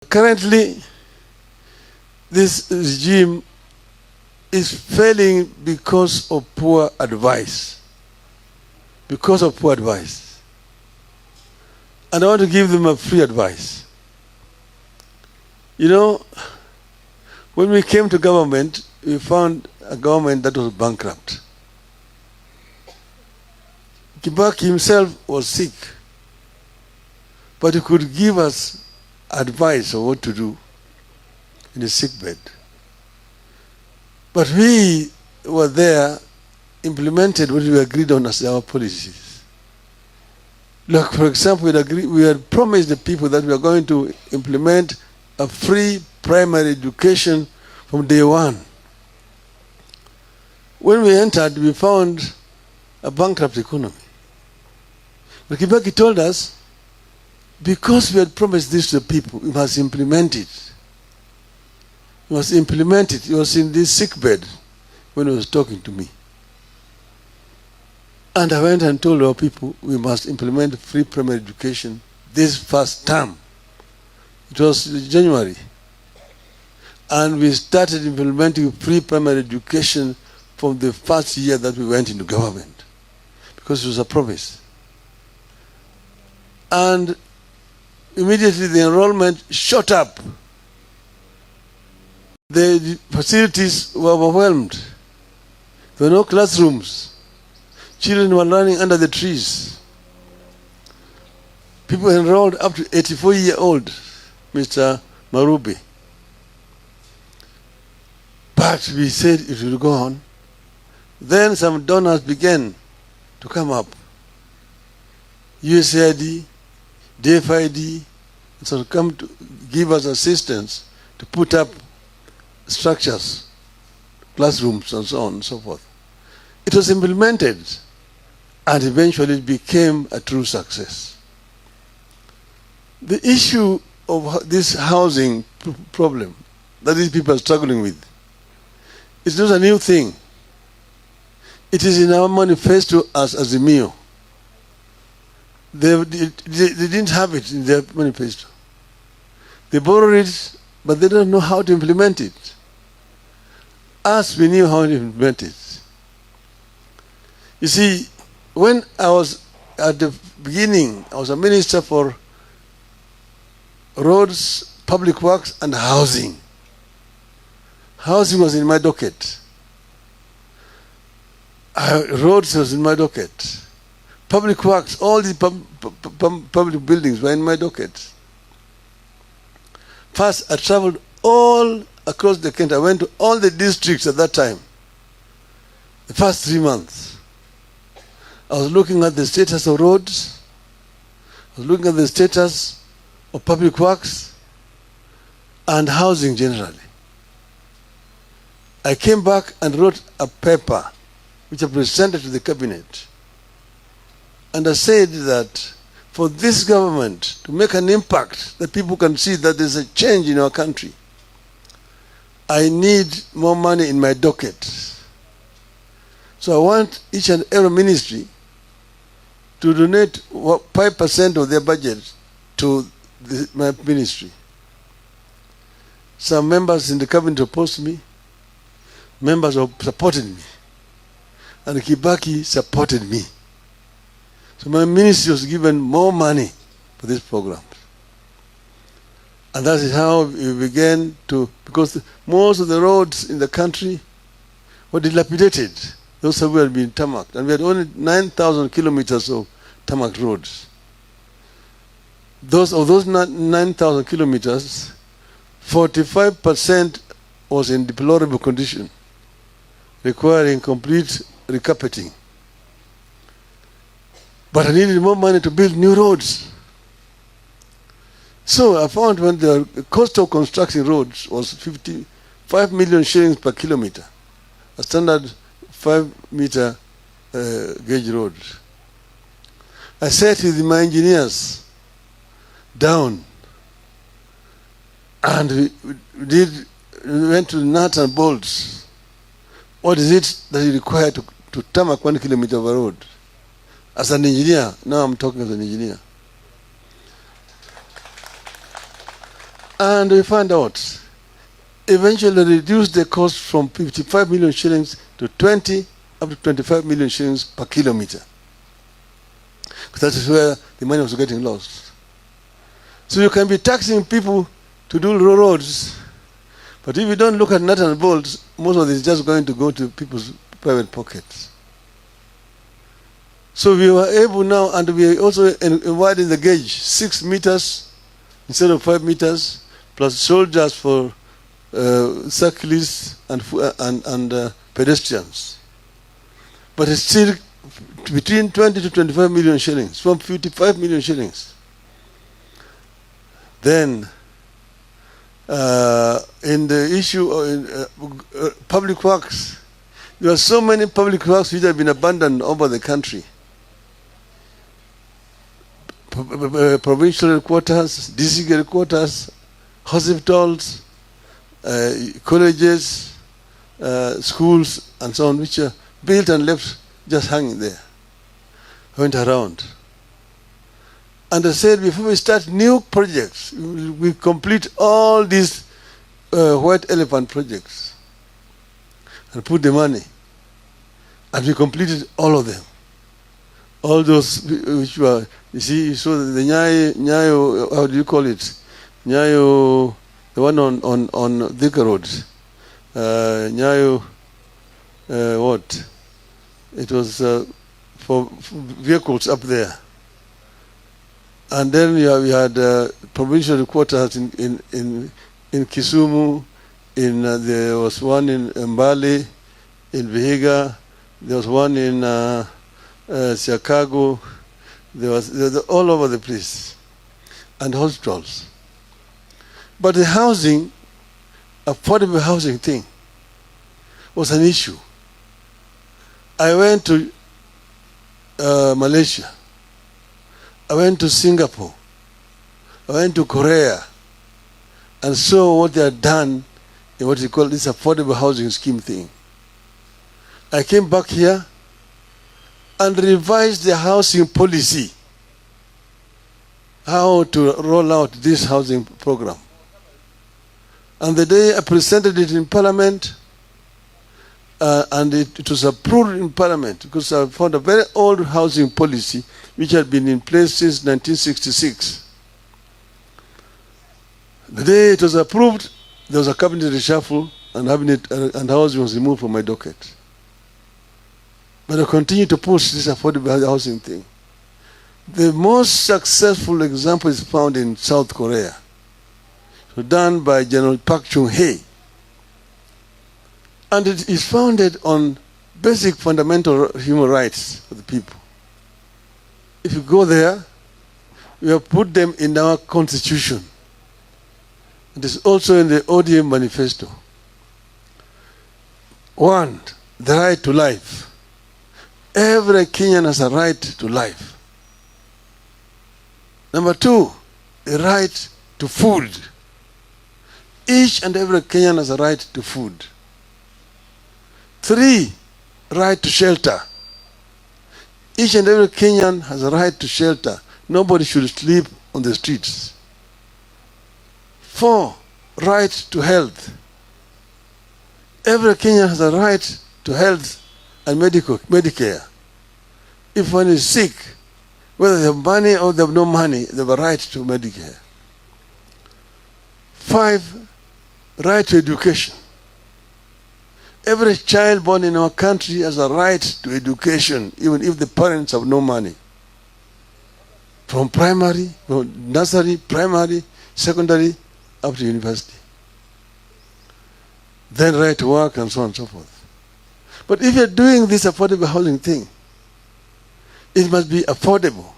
Currently, this regime is failing because of poor advice. Because of poor advice. And I want to give them a free advice. You know, when we came to government, we found a government that was bankrupt. Kibaki himself was sick, but he could give us advice on what to do in his sickbed. But we were there, implemented what we agreed on as our policies. Like, for example, we had promised the people that we are going to implement a free primary education from day one. When we entered, we found a bankrupt economy. But Kibaki told us, because we had promised this to the people, we must implement it. We must implement it. He was in this sickbed when he was talking to me. And I went and told our people, we must implement free primary education this first term. It was January. And we started implementing free primary education from the first year that we went into government, because it was a promise. And immediately the enrollment shot up. The facilities were overwhelmed. There were no classrooms. Children were learning under the trees. People enrolled up to 84-year-old, Mr. Marubi. But we said it will go on. Then some donors began to come up. USAID, DFID, so come to give us assistance to put up structures, classrooms, and so on and so forth. It was implemented, and eventually it became a true success. The issue of this housing problem that these people are struggling with is not a new thing. It is in our manifesto as Azimio. They didn't have it in their manifesto. They borrowed it, but they don't know how to implement it. Us, we knew how to implement it. You see, when I was at the beginning, I was a minister for roads, public works, and housing. Housing was in my docket. Roads was in my docket. Public works, all the public buildings were in my docket. First, I traveled all across the country. I went to all the districts at that time. The first 3 months. I was looking at the status of roads. I was looking at the status of public works and housing generally. I came back and wrote a paper which I presented to the cabinet. And I said that for this government to make an impact that people can see that there's a change in our country, I need more money in my docket. So I want each and every ministry to donate 5% of their budget to my ministry. Some members in the cabinet opposed me. Members supported me. And Kibaki supported me. So my ministry was given more money for this program. And that is how we began to, because most of the roads in the country were dilapidated. Those had been tarmacked. And we had only 9,000 kilometers of tarmac roads. Of those 9,000 kilometers, 45% was in deplorable condition, requiring complete recarpeting. But I needed more money to build new roads. So I found when the cost of constructing roads was 55 million shillings per kilometer, a standard 5-meter gauge road. I sat with my engineers down, and we went to nuts and bolts. What is it that you require to tarmac 1 kilometer of a road? As an engineer, now I'm talking as an engineer. And we found out, eventually reduced the cost from 55 million shillings to 20 up to 25 million shillings per kilometer. Because that is where the money was getting lost. So you can be taxing people to do roads, but if you don't look at nuts and bolts, most of it is just going to go to people's private pockets. So we were able now, and we also widened the gauge, 6 meters instead of 5 meters, plus soldiers for cyclists and pedestrians. But it's still between 20 to 25 million shillings, from 55 million shillings. Then, in the issue of public works, there are so many public works which have been abandoned over the country. Provincial headquarters, district headquarters, hospitals, colleges, schools, and so on, which are built and left just hanging there. Went around. And I said, before we start new projects, we complete all these white elephant projects and put the money. And we completed all of them. All those which were, you see, you saw the Nyayo, how do you call it? Nyayo, the one on Thika Road. Nyayo, what? It was for vehicles up there. And then we had provincial headquarters in Kisumu, there was one in Mbale, in Vihiga, there was one in Chicago, there was all over the place, and hospitals. But the housing, affordable housing thing, was an issue. I went to Malaysia. I went to Singapore. I went to Korea and saw what they had done in what you call this affordable housing scheme thing. I came back here and revised the housing policy, how to roll out this housing program. And the day I presented it in Parliament, and it was approved in Parliament, because I found a very old housing policy which had been in place since 1966. The day it was approved, there was a cabinet reshuffle, and housing was removed from my docket. But I continue to push this affordable housing thing. The most successful example is found in South Korea, so done by General Park Chung-hee. And it is founded on basic fundamental human rights for the people. If you go there, we have put them in our constitution. It is also in the ODM manifesto. 1, the right to life. Every Kenyan has a right to life. Number 2, the right to food. Each and every Kenyan has a right to food. 3, right to shelter. Each and every Kenyan has a right to shelter. Nobody should sleep on the streets. 4, right to health. Every Kenyan has a right to health and Medicare. If one is sick, whether they have money or they have no money, they have a right to Medicare. 5, right to education. Every child born in our country has a right to education, even if the parents have no money. From nursery, primary, secondary, up to university. Then right to work and so on and so forth. But if you're doing this affordable housing thing, it must be affordable.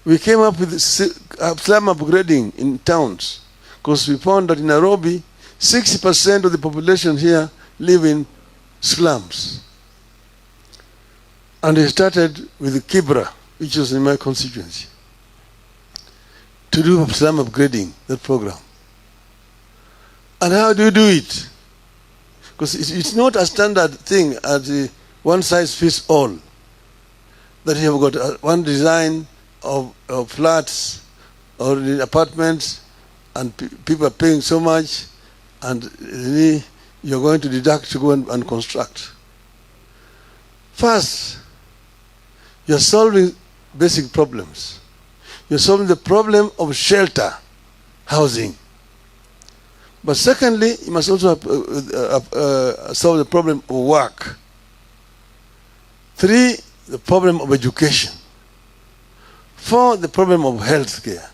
We came up with slum upgrading in towns, because we found that in Nairobi, 60% of the population here live in slums. And we started with Kibra, which was in my constituency, to do slum upgrading, that program. And how do you do it? Because it's not a standard thing as one size fits all. That you have got one design of flats or apartments and people are paying so much, and you're going to deduct to go and construct. First, you're solving basic problems. You're solving the problem of shelter, housing. But secondly, you must also solve the problem of work. 3, the problem of education. 4, the problem of health care.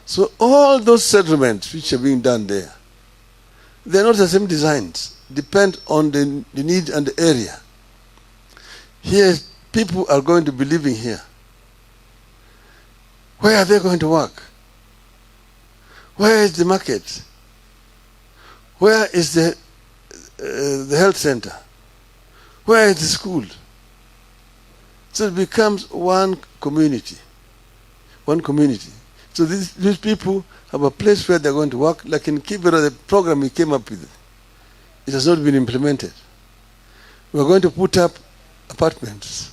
So all those settlements which are being done there, they're not the same designs, depend on the need and the area. Here, people are going to be living here. Where are they going to work? Where is the market? Where is the health center? Where is the school? So it becomes one community. One community. So these people have a place where they're going to work. Like in Kibera, the program we came up with, it has not been implemented. We're going to put up apartments.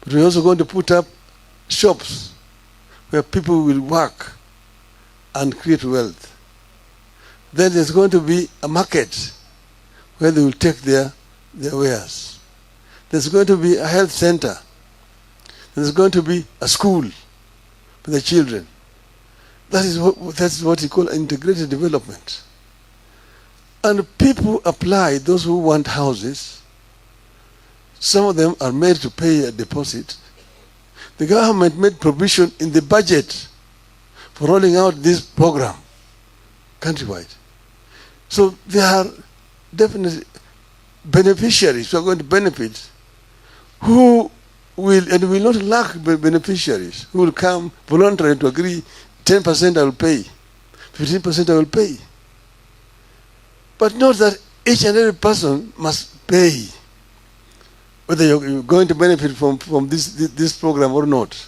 But we're also going to put up shops where people will work and create wealth. Then there's going to be a market where they will take their wares. There's going to be a health center. There's going to be a school for the children. That's what you call integrated development. And people apply, those who want houses. Some of them are made to pay a deposit. The government made provision in the budget for rolling out this program countrywide. So there are definitely beneficiaries who are going to benefit, who will not lack beneficiaries who will come voluntarily to agree 10% I will pay, 15% I will pay. But not that each and every person must pay, whether you're going to benefit from this program or not.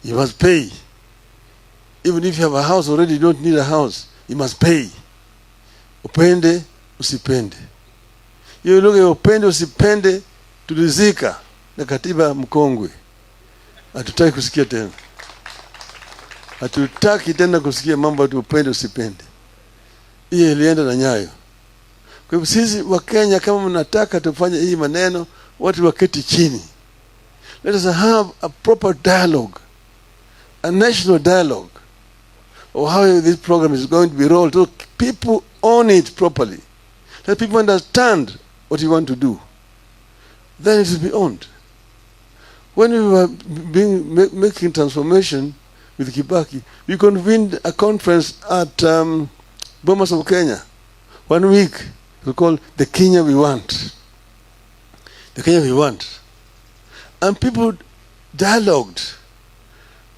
You must pay. Even if you have a house already, you don't need a house. You must pay. Upende, usipende. Hiyo lugha ya upende usipende tulizika na katiba mkongwe. Hatutaki kusikia tena. Hatutaki tena kusikia mambo ya upende usipende. Hiyo ilienda na nyayo. Kwa hivyo sisi wa Kenya, kama mnataka tufanye hii maneno, watu waketi chini. Let us have a proper dialogue, a national dialogue of how this program is going to be rolled, so people own it properly. Let people understand what you want to do. Then it will be owned. When we were making transformation with Kibaki, we convened a conference at Bomas of Kenya. 1 week, we called the Kenya We Want. The Kenya We Want. And people dialogued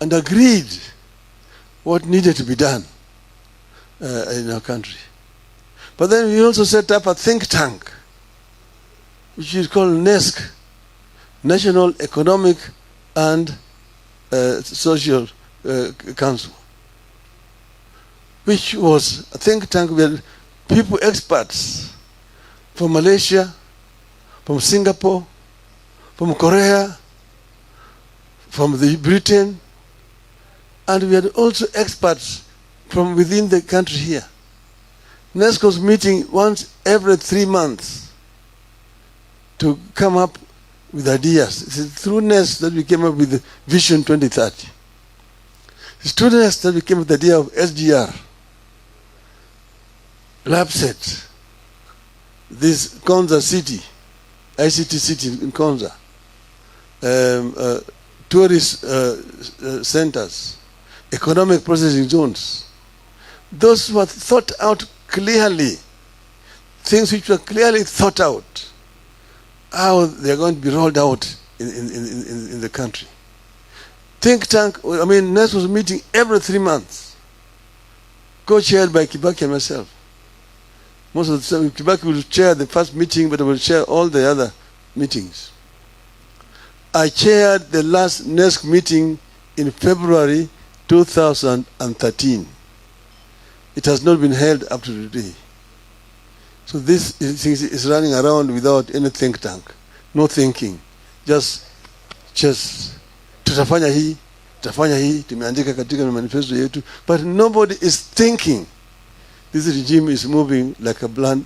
and agreed what needed to be done in our country. But then we also set up a think tank, which is called NESC, National Economic and Social Council, which was a think tank where people, experts from Malaysia, from Singapore, from Korea, from Britain, and we had also experts from within the country here. NESC was meeting once every 3 months to come up with ideas. It's through NESC that we came up with the Vision 2030. It's through NESC that we came up with the idea of SGR, LabSet, this Konza city, ICT city in Konza, tourist centers, economic processing zones. Those were thought out clearly, things which were clearly thought out, how they are going to be rolled out in the country. Think tank, NESC was meeting every 3 months, co-chaired by Kibaki and myself. Most of the time, Kibaki will chair the first meeting, but I will chair all the other meetings. I chaired the last NESC meeting in February 2013. It has not been held up to today. So this is running around without any think tank, no thinking, just tutafanya hii, tutafanya hii, tumeandika katika manifesto yetu, but nobody is thinking. This regime is moving like a blind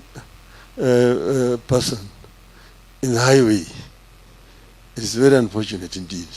person in the highway. It is very unfortunate indeed.